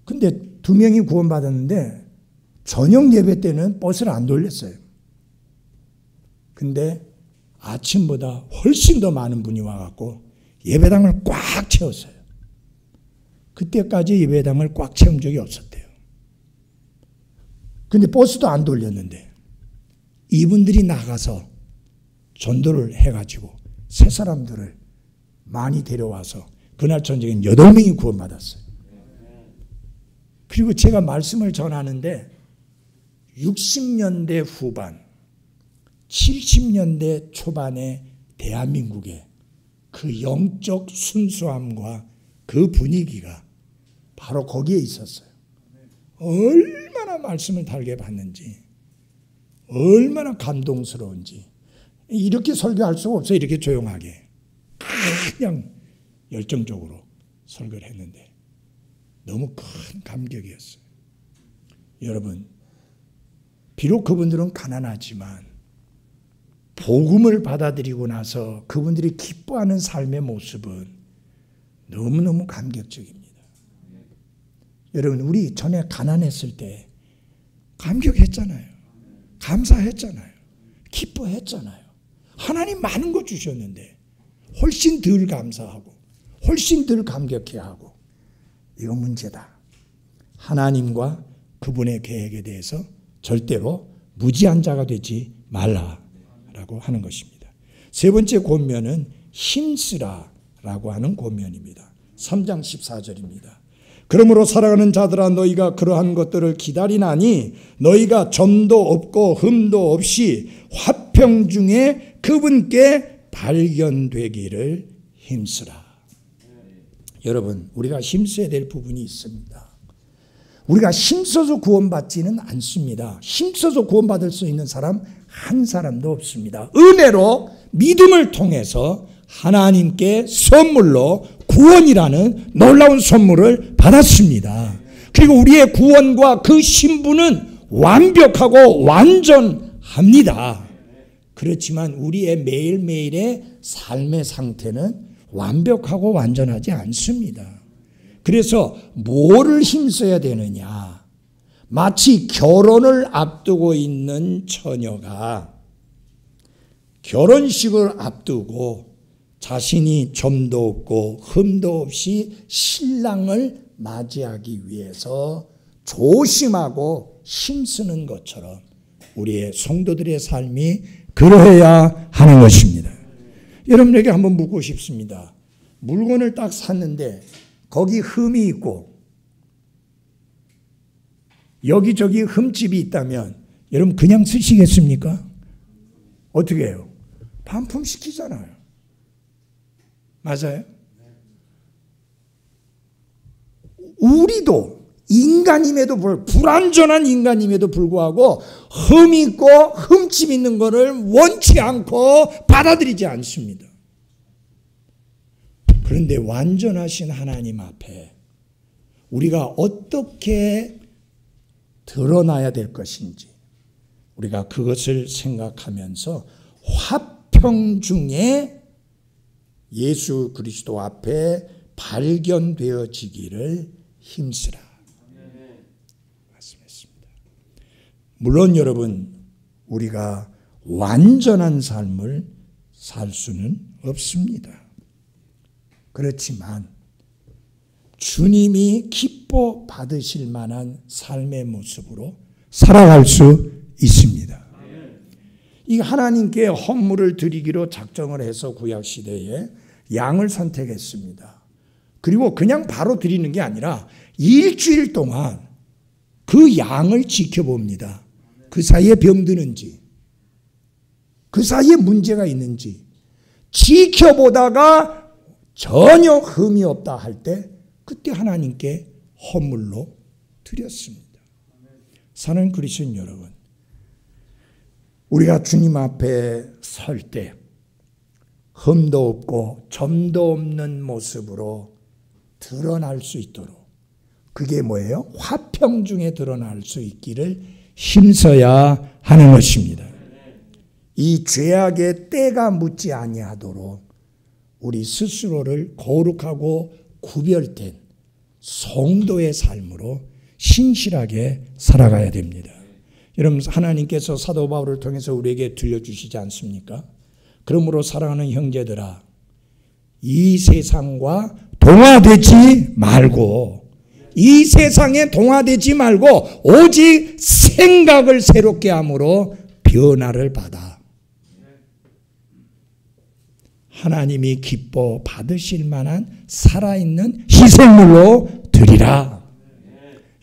근데 2명이 구원받았는데 저녁 예배 때는 버스를 안 돌렸어요. 근데 아침보다 훨씬 더 많은 분이 와갖고 예배당을 꽉 채웠어요. 그때까지 예배당을 꽉 채운 적이 없었대요. 근데 버스도 안 돌렸는데 이분들이 나가서 전도를 해가지고 새 사람들을 많이 데려와서 그날 저녁엔 8명이 구원받았어요. 그리고 제가 말씀을 전하는데 60년대 후반, 70년대 초반의 대한민국의 그 영적 순수함과 그 분위기가 바로 거기에 있었어요. 얼마나 말씀을 달게 받는지, 얼마나 감동스러운지. 이렇게 설교할 수가 없어요. 이렇게 조용하게. 그냥 열정적으로 설교를 했는데 너무 큰 감격이었어요. 여러분, 비록 그분들은 가난하지만 복음을 받아들이고 나서 그분들이 기뻐하는 삶의 모습은 너무너무 감격적입니다. 여러분, 우리 전에 가난했을 때 감격했잖아요. 감사했잖아요. 기뻐했잖아요. 하나님 많은 거 주셨는데 훨씬 덜 감사하고 훨씬 덜 감격해하고, 이거 문제다. 하나님과 그분의 계획에 대해서 절대로 무지한 자가 되지 말라라고 하는 것입니다. 세 번째 권면은 힘쓰라라고 하는 권면입니다. 3장 14절입니다. 그러므로 사랑하는 자들아, 너희가 그러한 것들을 기다리나니 너희가 점도 없고 흠도 없이 화평 중에 그분께 발견되기를 힘쓰라. 여러분, 우리가 힘써야 될 부분이 있습니다. 우리가 힘써서 구원받지는 않습니다. 힘써서 구원받을 수 있는 사람 한 사람도 없습니다. 은혜로 믿음을 통해서 하나님께 선물로 구원이라는 놀라운 선물을 받았습니다. 그리고 우리의 구원과 그 신분은 완벽하고 완전합니다. 그렇지만 우리의 매일매일의 삶의 상태는 완벽하고 완전하지 않습니다. 그래서 뭐를 힘써야 되느냐? 마치 결혼을 앞두고 있는 처녀가 결혼식을 앞두고 자신이 점도 없고 흠도 없이 신랑을 맞이하기 위해서 조심하고 힘쓰는 것처럼 우리의 성도들의 삶이 그러해야 하는 것입니다. 여러분에게 한번 묻고 싶습니다. 물건을 딱 샀는데 거기 흠이 있고 여기저기 흠집이 있다면 여러분 그냥 쓰시겠습니까? 어떻게 해요? 반품시키잖아요. 맞아요? 우리도 인간임에도 불완전한 인간임에도 불구하고 흠 있고 흠집 있는 것을 원치 않고 받아들이지 않습니다. 그런데 완전하신 하나님 앞에 우리가 어떻게 드러나야 될 것인지 우리가 그것을 생각하면서 화평 중에 예수 그리스도 앞에 발견되어지기를 힘쓰라 말씀했습니다. 물론 여러분, 우리가 완전한 삶을 살 수는 없습니다. 그렇지만 주님이 기뻐 받으실 만한 삶의 모습으로 살아갈 수 있습니다. 이 하나님께 헌물을 드리기로 작정을 해서 구약시대에 양을 선택했습니다. 그리고 그냥 바로 드리는 게 아니라 일주일 동안 그 양을 지켜봅니다. 그 사이에 병드는지, 그 사이에 문제가 있는지 지켜보다가 전혀 흠이 없다 할 때 그때 하나님께 헌물로 드렸습니다. 사는 그리스도인 여러분, 우리가 주님 앞에 설 때 흠도 없고 점도 없는 모습으로 드러날 수 있도록, 그게 뭐예요? 화평 중에 드러날 수 있기를 힘써야 하는 것입니다. 이 죄악의 때가 묻지 아니하도록 우리 스스로를 거룩하고 구별된 성도의 삶으로 신실하게 살아가야 됩니다. 여러분, 하나님께서 사도 바울을 통해서 우리에게 들려주시지 않습니까? 그러므로 사랑하는 형제들아, 이 세상과 동화되지 말고, 이 세상에 동화되지 말고 오직 생각을 새롭게 함으로 변화를 받아 하나님이 기뻐 받으실 만한 살아있는 희생물로 드리라.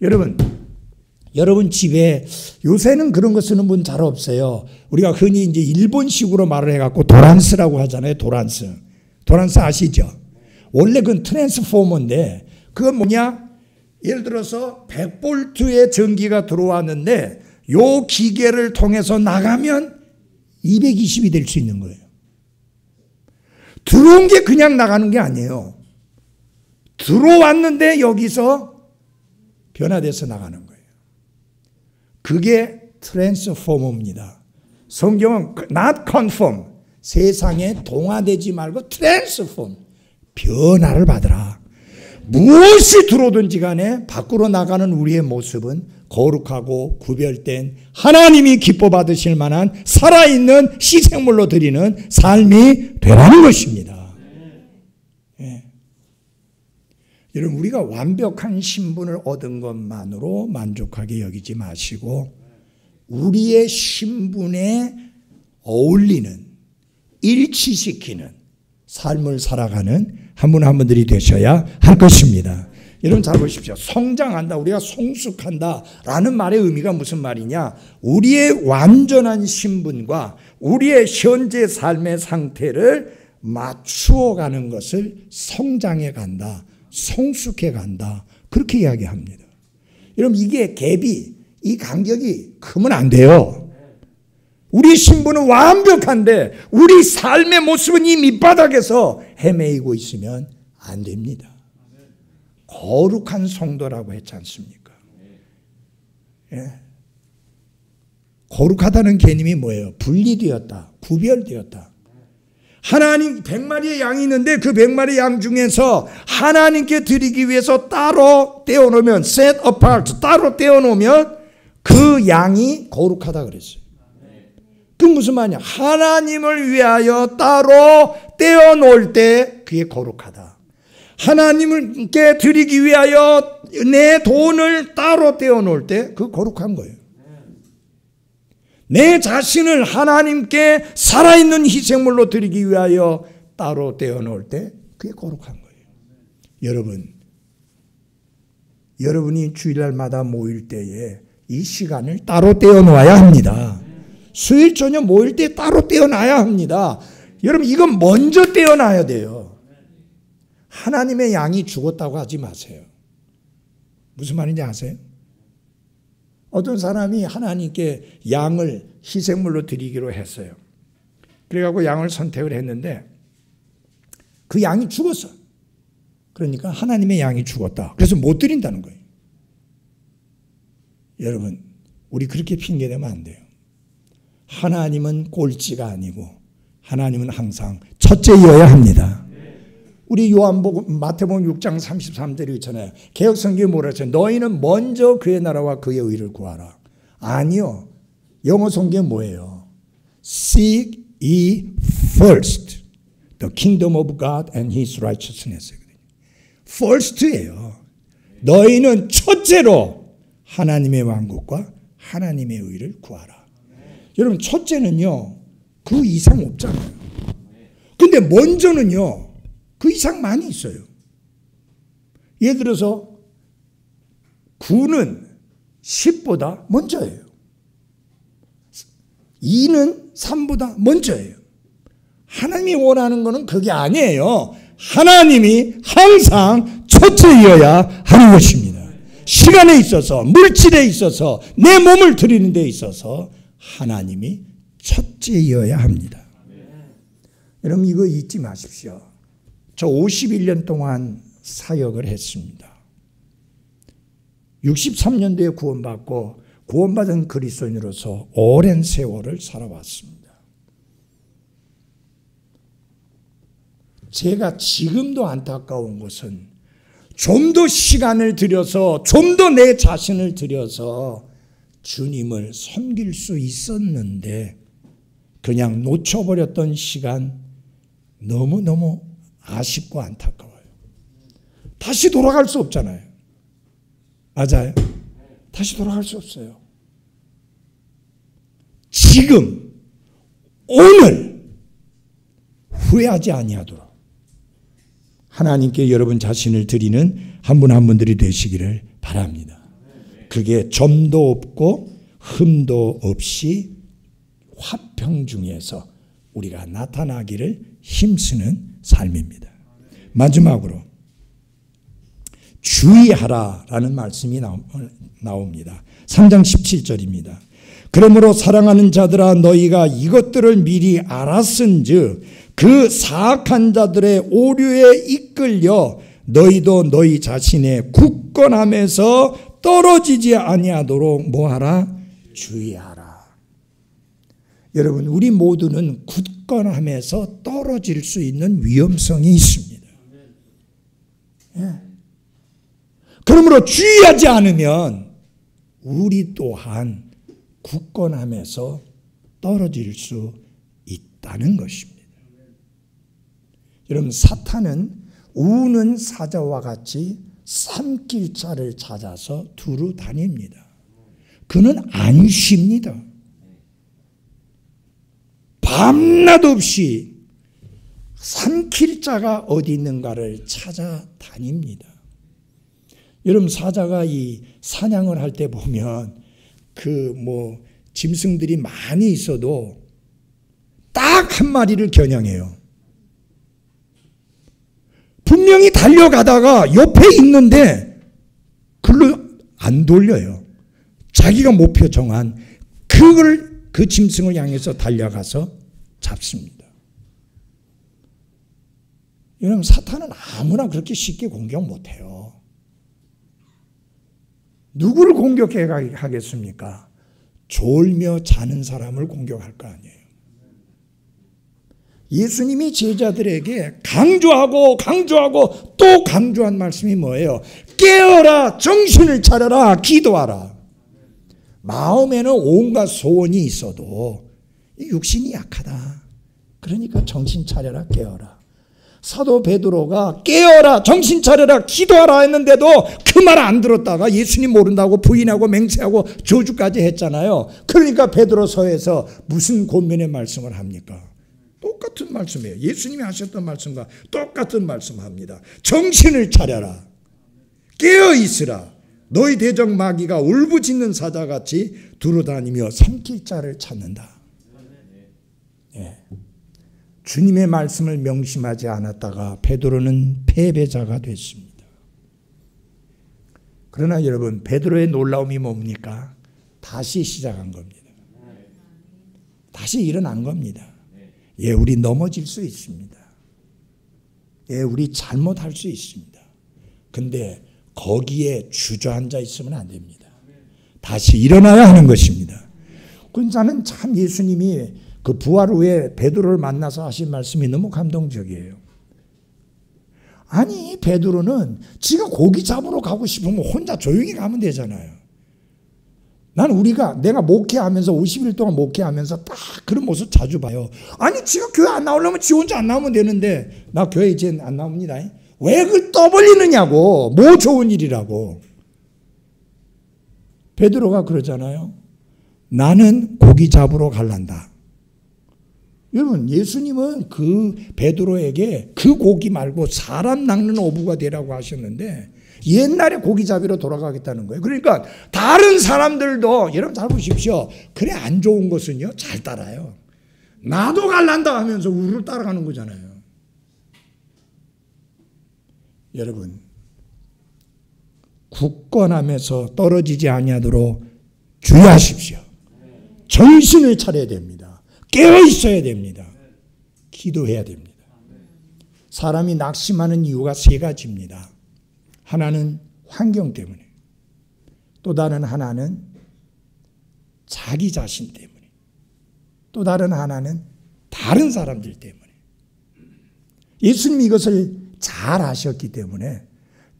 여러분 집에 요새는 그런 거 쓰는 분 잘 없어요. 우리가 흔히 이제 일본식으로 말을 해갖고 도란스라고 하잖아요. 도란스 아시죠? 원래 그건 트랜스포머인데, 그건 뭐냐? 예를 들어서 100볼트의 전기가 들어왔는데 요 기계를 통해서 나가면 220이 될 수 있는 거예요. 들어온 게 그냥 나가는 게 아니에요. 들어왔는데 여기서 변화돼서 나가는 거예요. 그게 트랜스포머입니다. 성경은 not conform, 세상에 동화되지 말고 트랜스폼, 변화를 받으라. 무엇이 들어오든지 간에 밖으로 나가는 우리의 모습은 거룩하고 구별된 하나님이 기뻐 받으실 만한 살아있는 희생물로 드리는 삶이 되라는 것입니다. 예. 여러분, 우리가 완벽한 신분을 얻은 것만으로 만족하게 여기지 마시고 우리의 신분에 어울리는, 일치시키는 삶을 살아가는 한 분 한 분들이 되셔야 할 것입니다. 여러분 잘 보십시오. 성장한다, 우리가 성숙한다 라는 말의 의미가 무슨 말이냐? 우리의 완전한 신분과 우리의 현재 삶의 상태를 맞추어 가는 것을 성장해 간다, 성숙해 간다, 그렇게 이야기합니다. 여러분, 이게 갭이, 이 간격이 크면 안 돼요. 우리 신분은 완벽한데 우리 삶의 모습은 이 밑바닥에서 헤매이고 있으면 안 됩니다. 거룩한 성도라고 했지 않습니까? 예. 거룩하다는 개념이 뭐예요? 분리되었다, 구별되었다. 하나님 100마리의 양이 있는데 그 100마리 양 중에서 하나님께 드리기 위해서 따로 떼어놓으면, set apart, 따로 떼어놓으면 그 양이 거룩하다 그랬어요. 그 무슨 말이냐? 하나님을 위하여 따로 떼어놓을 때 그게 거룩하다. 하나님께 드리기 위하여 내 돈을 따로 떼어놓을 때 그 거룩한 거예요. 내 자신을 하나님께 살아있는 희생물로 드리기 위하여 따로 떼어놓을 때 그게 거룩한 거예요. 여러분이 주일날마다 모일 때에 이 시간을 따로 떼어놓아야 합니다. 수요일 저녁 모일 때 따로 떼어놔야 합니다. 여러분, 이건 먼저 떼어놔야 돼요. 하나님의 양이 죽었다고 하지 마세요. 무슨 말인지 아세요? 어떤 사람이 하나님께 양을 희생물로 드리기로 했어요. 그래갖고 양을 선택을 했는데 그 양이 죽었어. 그러니까 하나님의 양이 죽었다. 그래서 못 드린다는 거예요. 여러분, 우리 그렇게 핑계대면 안 돼요. 하나님은 꼴찌가 아니고 하나님은 항상 첫째여야 합니다. 우리 요한복음 마태복음 6장 33절이 있잖아요. 개역성경이 뭐라 했어요? 너희는 먼저 그의 나라와 그의 의를 구하라. 아니요. 영어 성경이 뭐예요? Seek ye first the kingdom of God and his righteousness. first예요. 너희는 첫째로 하나님의 왕국과 하나님의 의를 구하라. 여러분, 첫째는요, 그 이상 없잖아요. 근데 먼저는요, 그 이상 많이 있어요. 예를 들어서 9는 10보다 먼저예요. 2는 3보다 먼저예요. 하나님이 원하는 것은 그게 아니에요. 하나님이 항상 첫째여야 하는 것입니다. 시간에 있어서, 물질에 있어서, 내 몸을 드리는 데 있어서 하나님이 첫째여야 합니다. 여러분, 이거 잊지 마십시오. 저 51년 동안 사역을 했습니다. 63년도에 구원받고 구원받은 그리스도인으로서 오랜 세월을 살아왔습니다. 제가 지금도 안타까운 것은 좀 더 시간을 들여서, 좀 더 내 자신을 들여서 주님을 섬길 수 있었는데 그냥 놓쳐버렸던 시간, 너무너무 아쉽고 안타까워요. 다시 돌아갈 수 없잖아요. 맞아요? 다시 돌아갈 수 없어요. 지금 오늘 후회하지 아니하도록 하나님께 여러분 자신을 드리는 한 분 한 분들이 되시기를 바랍니다. 그게 점도 없고 흠도 없이 화평 중에서 우리가 나타나기를 힘쓰는 삶입니다. 마지막으로 주의하라라는 말씀이 나옵니다. 3장 17절입니다. 그러므로 사랑하는 자들아 너희가 이것들을 미리 알았은즉 그 사악한 자들의 오류에 이끌려 너희도 너희 자신의 굳건함에서 떨어지지 아니하도록 뭐하라? 주의하라. 여러분 우리 모두는 굳건함에서 떨어질 수 있는 위험성이 있습니다. 예. 그러므로 주의하지 않으면 우리 또한 굳건함에서 떨어질 수 있다는 것입니다. 여러분 사탄은 우는 사자와 같이 산길자를 찾아서 두루 다닙니다. 그는 안 쉽니다. 밤낮 없이 산길자가 어디 있는가를 찾아다닙니다. 여러분 사자가 이 사냥을 할 때 보면 짐승들이 많이 있어도 딱 한 마리를 겨냥해요. 분명히 달려가다가 옆에 있는데 글로 안 돌려요. 자기가 목표 정한 그 짐승을 향해서 달려가서 잡습니다. 여러분 사탄은 아무나 그렇게 쉽게 공격 못해요. 누구를 공격하겠습니까? 졸며 자는 사람을 공격할 거 아니에요. 예수님이 제자들에게 강조하고 또 강조한 말씀이 뭐예요? 깨어라, 정신을 차려라, 기도하라. 마음에는 온갖 소원이 있어도 육신이 약하다. 그러니까 정신 차려라, 깨어라. 사도 베드로가 깨어라, 정신 차려라, 기도하라 했는데도 그 말 안 들었다가 예수님 모른다고 부인하고 맹세하고 저주까지 했잖아요. 그러니까 베드로서에서 무슨 권면의 말씀을 합니까? 똑같은 말씀이에요. 예수님이 하셨던 말씀과 똑같은 말씀합니다. 정신을 차려라. 깨어 있으라. 너희 대적 마귀가 울부짖는 사자같이 두루다니며 산길자를 찾는다. 예. 주님의 말씀을 명심하지 않았다가 베드로는 패배자가 됐습니다. 그러나 여러분 베드로의 놀라움이 뭡니까? 다시 시작한 겁니다. 다시 일어난 겁니다. 예, 우리 넘어질 수 있습니다. 예, 우리 잘못할 수 있습니다. 근데 거기에 주저앉아 있으면 안 됩니다. 다시 일어나야 하는 것입니다. 저는 참 예수님이 그 부활 후에 베드로를 만나서 하신 말씀이 너무 감동적이에요. 아니 베드로는 지가 고기 잡으러 가고 싶으면 혼자 조용히 가면 되잖아요. 내가 목회하면서 50일 동안 목회하면서 딱 그런 모습 자주 봐요. 아니 지가 교회 안 나오려면 지 혼자 안 나오면 되는데 나 교회 이제 안 나옵니다. 왜 그걸 떠벌리느냐고. 뭐 좋은 일이라고. 베드로가 그러잖아요. 나는 고기 잡으러 갈란다. 여러분 예수님은 그 베드로에게 그 고기 말고 사람 낚는 어부가 되라고 하셨는데 옛날에 고기 잡으러 돌아가겠다는 거예요. 그러니까 다른 사람들도 여러분 잘 보십시오. 그래 안 좋은 것은요 잘 따라요. 나도 갈란다 하면서 우르르 따라가는 거잖아요. 여러분 굳건함에서 떨어지지 아니하도록 주의하십시오. 정신을 차려야 됩니다. 깨어 있어야 됩니다. 기도해야 됩니다. 사람이 낙심하는 이유가 세 가지입니다. 하나는 환경 때문에, 또 다른 하나는 자기 자신 때문에, 또 다른 하나는 다른 사람들 때문에. 예수님이 이것을 잘 아셨기 때문에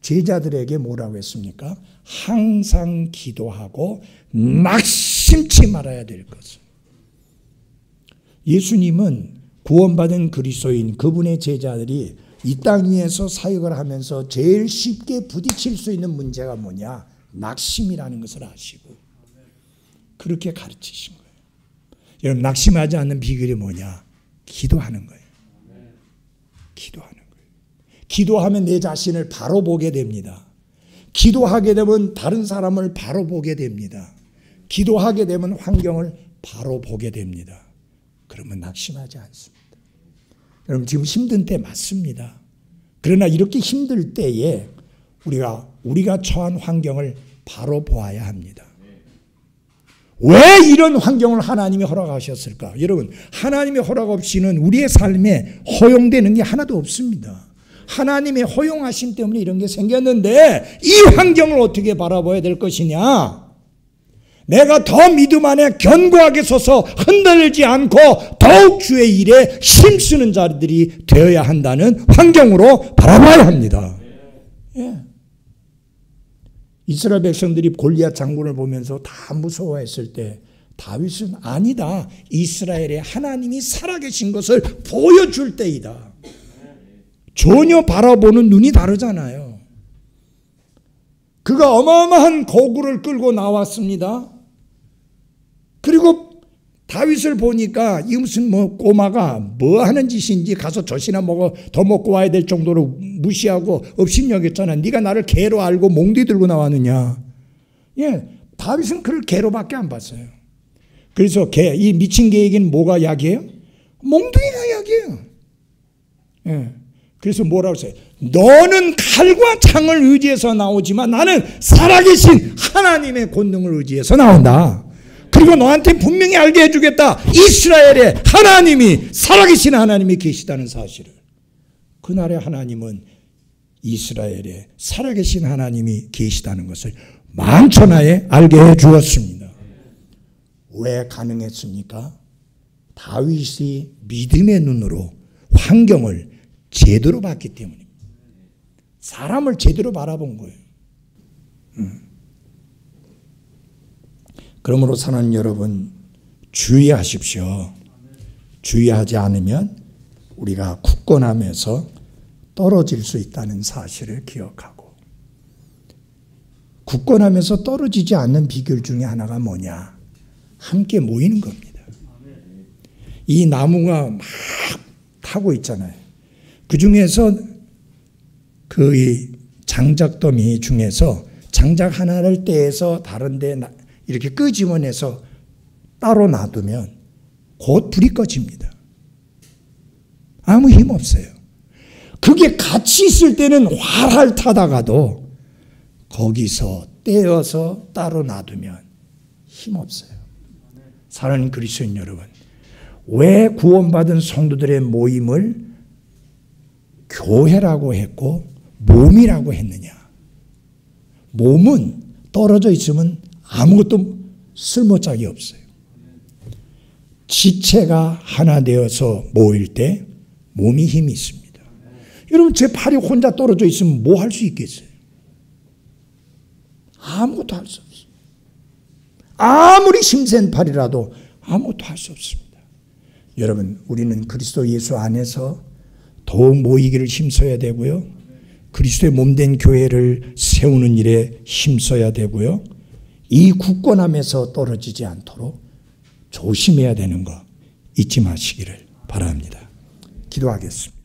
제자들에게 뭐라고 했습니까? 항상 기도하고 낙심치 말아야 될 것을. 예수님은 구원받은 그리스도인 그분의 제자들이 이 땅 위에서 사역을 하면서 제일 쉽게 부딪힐 수 있는 문제가 뭐냐? 낙심이라는 것을 아시고 그렇게 가르치신 거예요. 여러분, 낙심하지 않는 비결이 뭐냐? 기도하는 거예요. 기도하는 거예요. 기도하면 내 자신을 바로 보게 됩니다. 기도하게 되면 다른 사람을 바로 보게 됩니다. 기도하게 되면 환경을 바로 보게 됩니다. 그러면 낙심하지 않습니다. 여러분, 지금 힘든 때 맞습니다. 그러나 이렇게 힘들 때에 우리가 처한 환경을 바로 보아야 합니다. 왜 이런 환경을 하나님이 허락하셨을까? 여러분, 하나님의 허락 없이는 우리의 삶에 허용되는 게 하나도 없습니다. 하나님의 허용하심 때문에 이런 게 생겼는데 이 환경을 어떻게 바라봐야 될 것이냐? 내가 더 믿음 안에 견고하게 서서 흔들리지 않고 더욱 주의 일에 힘쓰는 자들이 되어야 한다는 환경으로 바라봐야 합니다. 예. 이스라엘 백성들이 골리앗 장군을 보면서 다 무서워했을 때 다윗은 아니다. 이스라엘의 하나님이 살아계신 것을 보여줄 때이다. 전혀 바라보는 눈이 다르잖아요. 그가 어마어마한 거구를 끌고 나왔습니다. 그리고 다윗을 보니까 이 무슨 꼬마가 뭐 하는 짓인지 가서 젖이나 더 먹고 와야 될 정도로 무시하고 업신여겼잖아. 네가 나를 개로 알고 몽디 들고 나왔느냐. 예, 다윗은 그를 개로밖에 안 봤어요. 그래서 이 미친 개에게는 뭐가 약이에요? 몽둥이가 약이에요. 예. 그래서 뭐라고 했어요? 너는 칼과 창을 의지해서 나오지만 나는 살아계신 하나님의 권능을 의지해서 나온다. 그리고 너한테 분명히 알게 해주겠다. 이스라엘의 하나님이 살아계신 하나님이 계시다는 사실을. 그날의 하나님은 이스라엘에 살아계신 하나님이 계시다는 것을 만천하에 알게 해주었습니다. 왜 가능했습니까? 다윗이 믿음의 눈으로 환경을 제대로 봤기 때문입니다. 사람을 제대로 바라본 거예요. 그러므로 사랑하는 여러분, 주의하십시오. 주의하지 않으면 우리가 굳건함에서 떨어질 수 있다는 사실을 기억하고, 굳건함에서 떨어지지 않는 비결 중에 하나가 뭐냐? 함께 모이는 겁니다. 이 나무가 막 타고 있잖아요. 그 중에서 그 장작더미 중에서 장작 하나를 떼서 다른 데 이렇게 끄집어내서 따로 놔두면 곧 불이 꺼집니다. 아무 힘 없어요. 그게 같이 있을 때는 활활 타다가도 거기서 떼어서 따로 놔두면 힘 없어요. 사랑하는 그리스도인 여러분, 왜 구원받은 성도들의 모임을 교회라고 했고 몸이라고 했느냐? 몸은 떨어져 있으면 아무것도 쓸모짝이 없어요. 지체가 하나 되어서 모일 때 몸이 힘이 있습니다. 여러분, 제 팔이 혼자 떨어져 있으면 뭐 할 수 있겠어요? 아무것도 할 수 없어요. 아무리 힘센 팔이라도 아무것도 할 수 없습니다. 여러분, 우리는 그리스도 예수 안에서 더욱 모이기를 힘써야 되고요. 그리스도의 몸된 교회를 세우는 일에 힘써야 되고요. 이 굳건함에서 떨어지지 않도록 조심해야 되는 거 잊지 마시기를 바랍니다. 기도하겠습니다.